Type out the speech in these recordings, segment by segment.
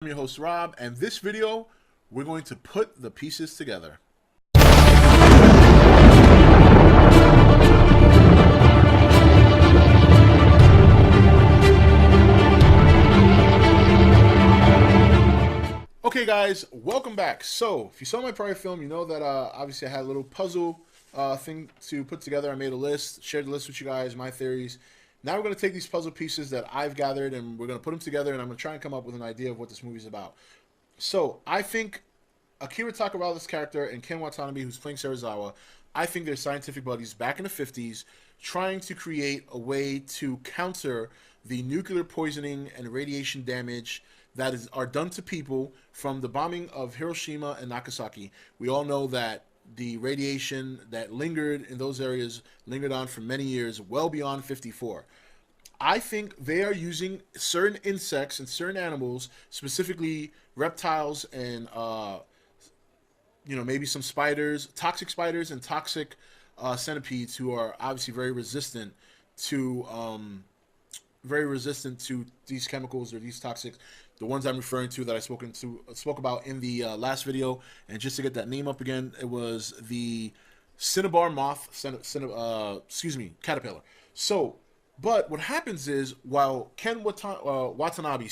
I'm your host Rob, and this video we're going to put the pieces together. Okay guys, welcome back. So if you saw my prior film, you know that obviously I had a little puzzle thing to put together. I made a list, shared the list with you guys, my theories. Now we're going to take these puzzle pieces that I've gathered and we're going to put them together, and I'm going to try and come up with an idea of what this movie's about. So I think Akira Takarada's character and Ken Watanabe, who's playing Serizawa, I think they're scientific buddies back in the 50s trying to create a way to counter the nuclear poisoning and radiation damage that are done to people from the bombing of Hiroshima and Nagasaki. We all know that the radiation that lingered in those areas lingered on for many years, well beyond 54. I think they are using certain insects and certain animals, specifically reptiles and maybe some spiders, toxic spiders and toxic centipedes, who are obviously very resistant to these chemicals or these toxics. The ones I'm referring to that I spoke about in the last video, and just to get that name up again, it was the cinnabar moth, caterpillar. So, but what happens is, while Watanabe,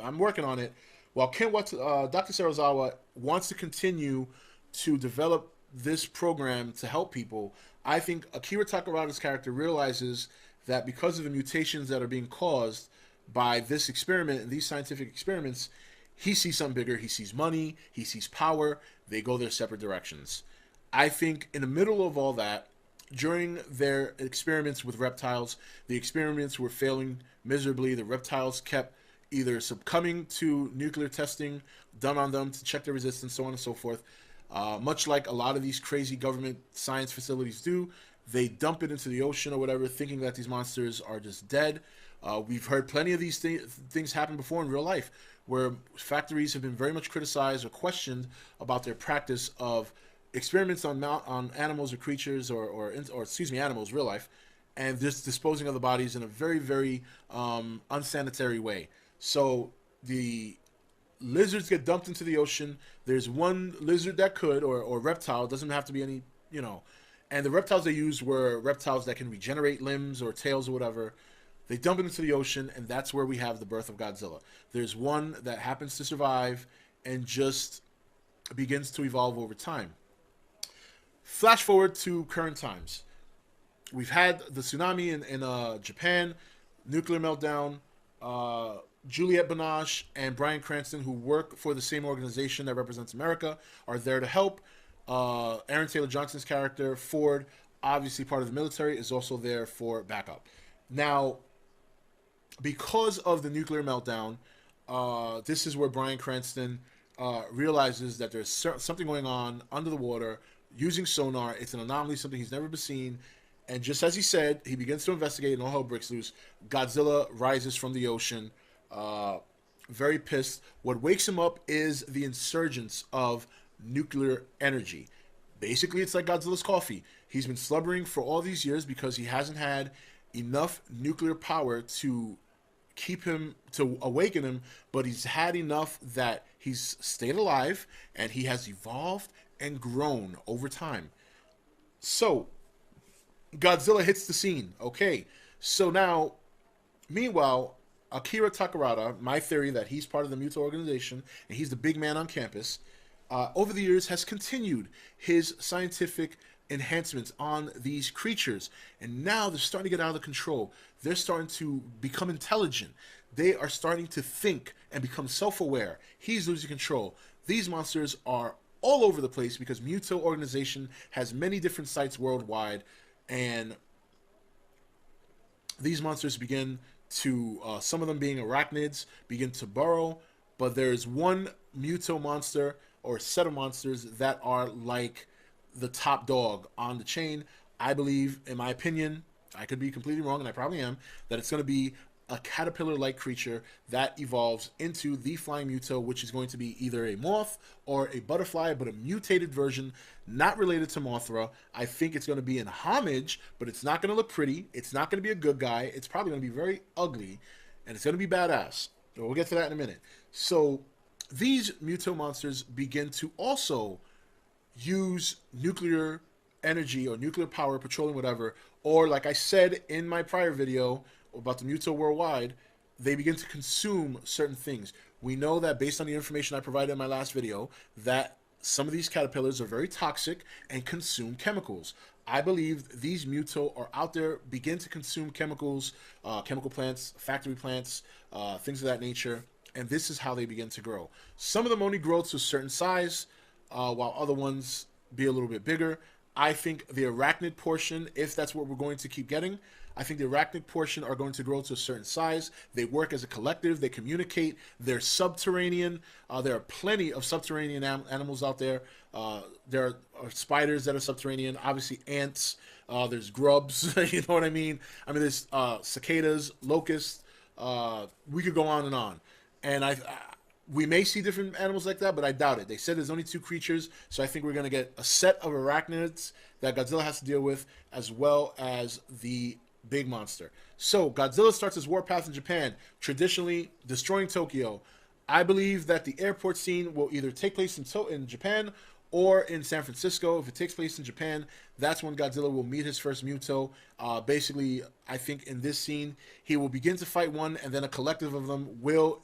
I'm working on it. While Dr. Serizawa wants to continue to develop this program to help people, I think Akira Takarada's character realizes that because of the mutations that are being caused by this experiment and these scientific experiments, he sees something bigger. He sees money. He sees power. They go their separate directions. I think in the middle of all that, during their experiments with reptiles, the experiments were failing miserably. The reptiles kept either succumbing to nuclear testing done on them to check their resistance, so on and so forth. Much like a lot of these crazy government science facilities do, they dump it into the ocean or whatever, thinking that these monsters are just dead. We've heard plenty of these things happen before in real life, where factories have been very much criticized or questioned about their practice of experiments on animals or creatures, or animals, real life, and just disposing of the bodies in a very, very unsanitary way. So the lizards get dumped into the ocean. There's one lizard that could, or reptile, doesn't have to be any, and the reptiles they used were reptiles that can regenerate limbs or tails or whatever. They dump it into the ocean, and that's where we have the birth of Godzilla. There's one that happens to survive and just begins to evolve over time. Flash forward to current times. We've had the tsunami in Japan, nuclear meltdown. Juliette Binoche and Bryan Cranston, who work for the same organization that represents America, are there to help. Aaron Taylor Johnson's character, Ford, obviously part of the military, is also there for backup. Now, because of the nuclear meltdown, this is where Bryan Cranston realizes that there's something going on under the water using sonar. It's an anomaly, something he's never been seen. And just as he said, he begins to investigate, and all hell breaks loose. Godzilla rises from the ocean, very pissed. What wakes him up is the insurgence of nuclear energy. Basically, it's like Godzilla's coffee. He's been slumbering for all these years because he hasn't had enough nuclear power to awaken him, but he's had enough that he's stayed alive, and he has evolved and grown over time. So Godzilla hits the scene. Okay, so now, meanwhile, Akira Takarada, my theory that he's part of the MUTO organization and he's the big man on campus, over the years has continued his scientific enhancements on these creatures. And now they're starting to get out of control. They're starting to become intelligent. They are starting to think and become self-aware. He's losing control. These monsters are all over the place because MUTO organization has many different sites worldwide. And these monsters begin to, some of them being arachnids, begin to burrow. But there's one MUTO monster or set of monsters that are like the top dog on the chain. I believe, in my opinion, I could be completely wrong, and I probably am, that it's going to be a caterpillar-like creature that evolves into the flying MUTO, which is going to be either a moth or a butterfly, but a mutated version, not related to Mothra. I think it's going to be in homage, but it's not going to look pretty. It's not going to be a good guy. It's probably going to be very ugly, and it's going to be badass. We'll get to that in a minute. So these MUTO monsters begin to also use nuclear energy or nuclear power, petroleum, whatever, or like I said in my prior video about the MUTO worldwide, they begin to consume certain things. We know that based on the information I provided in my last video, that some of these caterpillars are very toxic and consume chemicals. I believe these MUTO are out there, begin to consume chemicals, chemical plants, factory plants, things of that nature, and this is how they begin to grow. Some of them only grow to a certain size, while other ones be a little bit bigger. I think the arachnid portion, if that's what we're going to keep getting, I think the arachnid portion are going to grow to a certain size. They work as a collective. They communicate. They're subterranean. There are plenty of subterranean animals out there. There are spiders that are subterranean. Obviously, ants. There's grubs. You know what I mean? I mean, there's cicadas, locusts. We could go on and on. And we may see different animals like that, but I doubt it. They said there's only 2 creatures, so I think we're going to get a set of arachnids that Godzilla has to deal with, as well as the big monster. So Godzilla starts his warpath in Japan, traditionally destroying Tokyo. I believe that the airport scene will either take place in Japan or in San Francisco. If it takes place in Japan, that's when Godzilla will meet his first MUTO. Basically, I think in this scene, he will begin to fight one, and then a collective of them will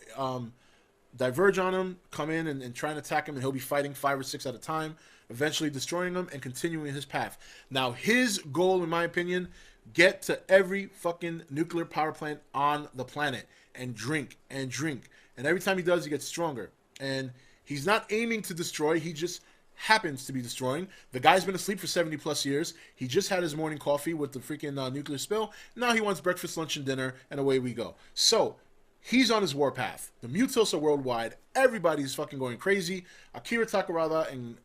diverge on him, come in and try and attack him, and he'll be fighting 5 or 6 at a time, eventually destroying them and continuing his path. Now, his goal, in my opinion, get to every fucking nuclear power plant on the planet and drink and drink. And every time he does, he gets stronger. And he's not aiming to destroy, he just happens to be destroying. The guy's been asleep for 70 plus years. He just had his morning coffee with the freaking nuclear spill. Now he wants breakfast, lunch, and dinner, and away we go. So, he's on his warpath. The MUTOs are worldwide. Everybody's fucking going crazy. Akira Takarada and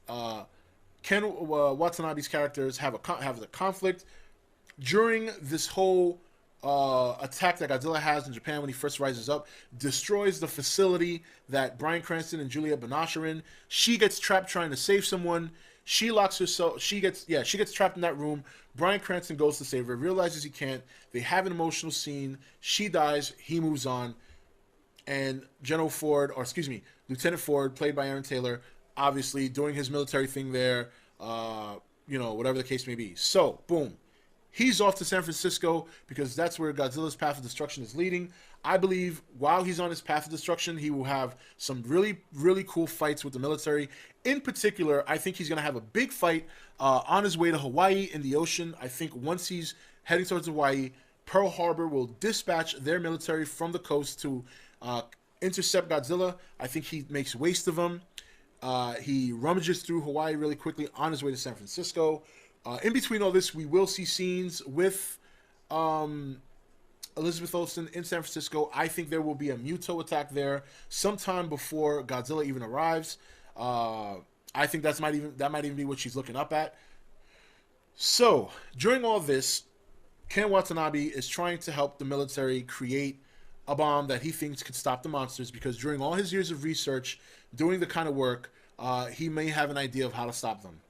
Ken Watanabe's characters have the conflict. During this whole attack that Godzilla has in Japan when he first rises up, destroys the facility that Bryan Cranston and Juliette Binoche are in. She gets trapped trying to save someone. She locks herself. She gets trapped in that room. Bryan Cranston goes to save her, realizes he can't. They have an emotional scene. She dies. He moves on. And Lieutenant Ford, played by Aaron Taylor, obviously doing his military thing there, whatever the case may be. So, boom. He's off to San Francisco because that's where Godzilla's path of destruction is leading. I believe while he's on his path of destruction, he will have some really, really cool fights with the military. In particular, I think he's going to have a big fight on his way to Hawaii in the ocean. I think once he's heading towards Hawaii, Pearl Harbor will dispatch their military from the coast to intercept Godzilla. I think he makes waste of them. He rummages through Hawaii really quickly on his way to San Francisco. In between all this, we will see scenes with Elizabeth Olsen in San Francisco. I think there will be a MUTO attack there sometime before Godzilla even arrives. I think that might even be what she's looking up at. So, during all this, Ken Watanabe is trying to help the military create a bomb that he thinks could stop the monsters, because during all his years of research, doing the kind of work, he may have an idea of how to stop them.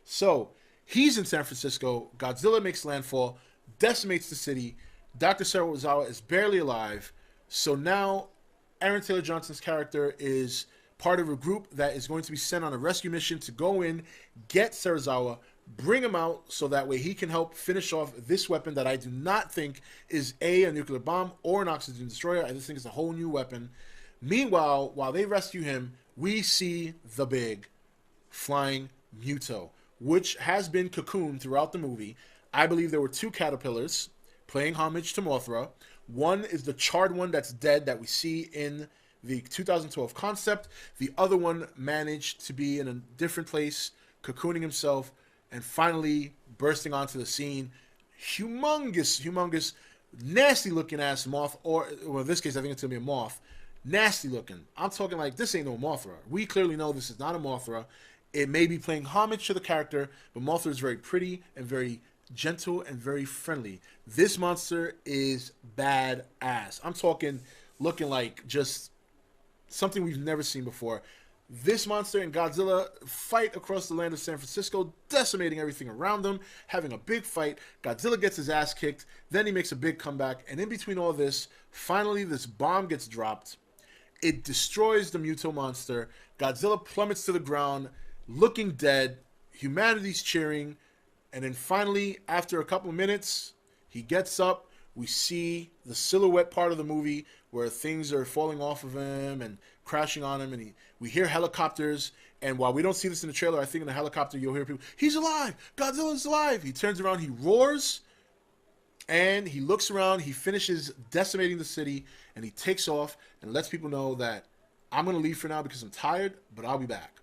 So, he's in San Francisco. Godzilla makes landfall, decimates the city. Dr. Serizawa is barely alive. So now Aaron Taylor Johnson's character is part of a group that is going to be sent on a rescue mission to go in, get Serizawa, bring him out so that way he can help finish off this weapon that I do not think is a nuclear bomb or an oxygen destroyer. I just think it's a whole new weapon. Meanwhile, while they rescue him, we see the big flying MUTO, which has been cocooned throughout the movie. I believe there were 2 caterpillars paying homage to Mothra. One is the charred one that's dead that we see in the 2012 concept. The other one managed to be in a different place, cocooning himself, and finally bursting onto the scene. Humongous, nasty-looking ass moth, or well, in this case, I think it's going to be a moth. Nasty looking. I'm talking like, this ain't no Mothra. We clearly know this is not a Mothra. It may be paying homage to the character, but Mothra is very pretty and very gentle and very friendly. This monster is badass. I'm talking looking like just something we've never seen before. This monster and Godzilla fight across the land of San Francisco, decimating everything around them, having a big fight. Godzilla gets his ass kicked, then he makes a big comeback, and in between all this, finally this bomb gets dropped, It destroys the MUTO monster. Godzilla plummets to the ground, looking dead. Humanity's cheering. And then finally, after a couple of minutes, he gets up. We see the silhouette part of the movie where things are falling off of him and crashing on him. And we hear helicopters. And while we don't see this in the trailer, I think in the helicopter you'll hear people, he's alive! Godzilla's alive! He turns around, he roars, and he looks around, he finishes decimating the city, and he takes off and lets people know that I'm going to leave for now because I'm tired, but I'll be back.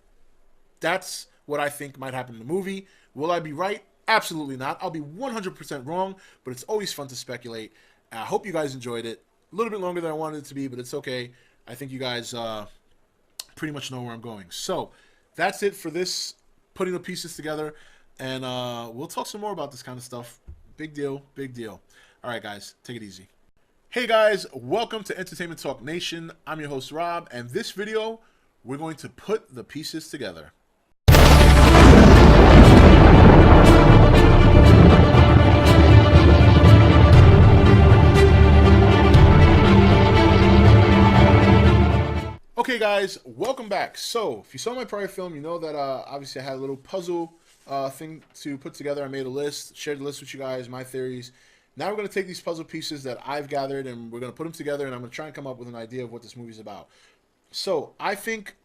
That's what I think might happen in the movie. Will I be right? Absolutely not. I'll be 100% wrong, but it's always fun to speculate. I hope you guys enjoyed it. A little bit longer than I wanted it to be, but it's okay. I think you guys pretty much know where I'm going. So that's it for this, putting the pieces together, and we'll talk some more about this kind of stuff. Big deal, big deal. All right, guys, take it easy. Hey, guys, welcome to Entertainment Talk Nation. I'm your host, Rob, and this video, we're going to put the pieces together. Okay, guys, welcome back. So, if you saw my prior film, you know that obviously I had a little puzzle thing to put together. I made a list, shared the list with you guys, my theories. Now we're going to take these puzzle pieces that I've gathered and we're going to put them together, and I'm going to try and come up with an idea of what this movie's about. So, I think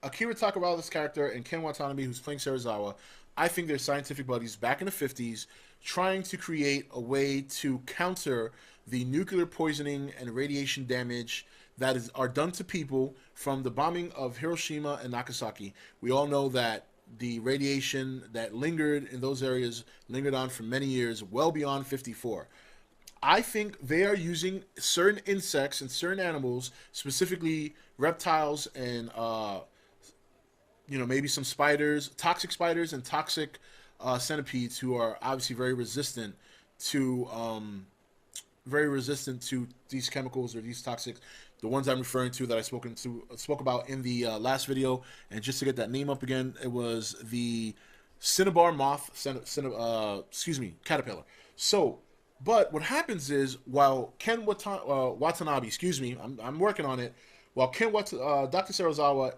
Akira Takarawa's character and Ken Watanabe, who's playing Serizawa, I think they're scientific buddies back in the 50s trying to create a way to counter the nuclear poisoning and radiation damage that are done to people from the bombing of Hiroshima and Nagasaki. We all know that the radiation that lingered in those areas lingered on for many years, well beyond 54. I think they are using certain insects and certain animals, specifically reptiles and maybe some spiders, toxic spiders and toxic centipedes, who are obviously very resistant to these chemicals or these toxics. The ones I'm referring to that I spoke about in the last video, and just to get that name up again, it was the cinnabar moth, caterpillar. So, but what happens is, while Ken Watanabe, I'm working on it, while Dr. Serizawa